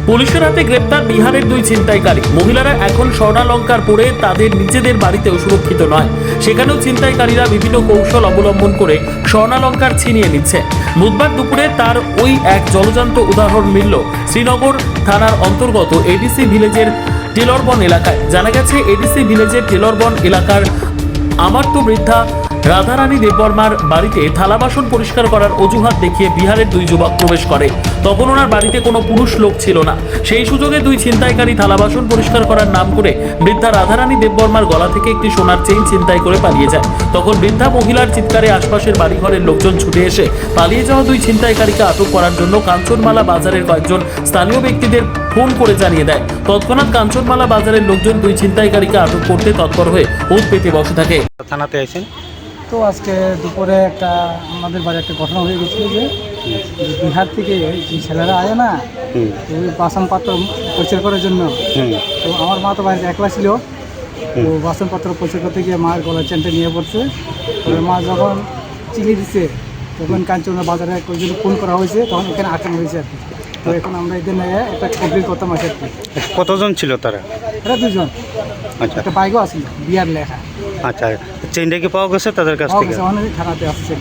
পুলিশের হাতে গ্রেপ্তার বিহারের দুই ছিনতাইকারী। মহিলারা এখন স্বর্ণালংকার পরে তাদের নিজেদের বাড়িতেও সুরক্ষিত নয়, সেখানেও ছিনতাইকারীরা বিভিন্ন কৌশল অবলম্বন করে স্বর্ণালংকার ছিনিয়ে নিচ্ছে। বুধবার দুপুরে তার ওই এক জলজান্ত উদাহরণ মিলল শ্রীনগর থানার অন্তর্গত এডিসি ভিলেজের টেলরবন এলাকায়। জানা গেছে, এডিসি ভিলেজের টেলরবন এলাকার আমার্ত বৃদ্ধা রাধারানী দেববর্মার বাড়িতে থালা বাসন পরিষ্কার করার অজুহাত দেখিয়ে বিহারের দুই যুবক প্রবেশ করে। তখন ওনার বাড়িতে কোনো পুরুষ লোক ছিল না। সেই সুযোগে দুই ছিনতাইকারী থালা বাসন পরিষ্কার করার নাম করে বৃদ্ধা রাধারানী দেববর্মার গলা থেকে একটি সোনার চেইন ছিনতাই করে পালিয়ে যায়। তখন বৃদ্ধা মহিলার চিৎকারে আশপাশের বাড়িঘরের লোকজন ছুটে এসে পালিয়ে যাওয়া দুই ছিনতাইকারীকে আটক করার জন্য কাঞ্চনমালা বাজারের কয়েকজন স্থানীয় ব্যক্তিদের ফোন করে জানিয়ে দেয়। তৎক্ষণাৎ কাঞ্চনমালা বাজারের লোকজন দুই ছিনতাইকারীকে আটক করতে তৎপর হয়ে ওত পেতে বসে থাকে। থানাতে আছেন তো আজকে দুপুরে আমাদের বাড়ি একটা ঘটনা হয়ে গেছিল যে বিহার থেকে যে ছেলেরা আয় না, তো ওই বাসনপত্র পরিষ্কার করার জন্য। তো আমার মা তো বাড়িতে একলা ছিল, তো বাসনপত্র পরিষ্কার করতে গিয়ে মায়ের গলার চেনটা নিয়ে পড়ছে। তবে মা যখন চিনি দিচ্ছে তখন কাঞ্চনা বাজারে জন্য ফোন করা হয়েছে, তখন এখানে আটকানো হয়েছে আর কি। তো এখন আমরা এদের নিয়ে একটা কমপ্লিট করতাম আর কি। কতজন ছিল তারা? এরা দুজন, আচ্ছা একটা বাইকও আসছিল বিহার লেখা। আচ্ছা, চেইনটা কি পাওয়া গেছে তাদের কাছ থেকে? অনেক থানাতে আসছে।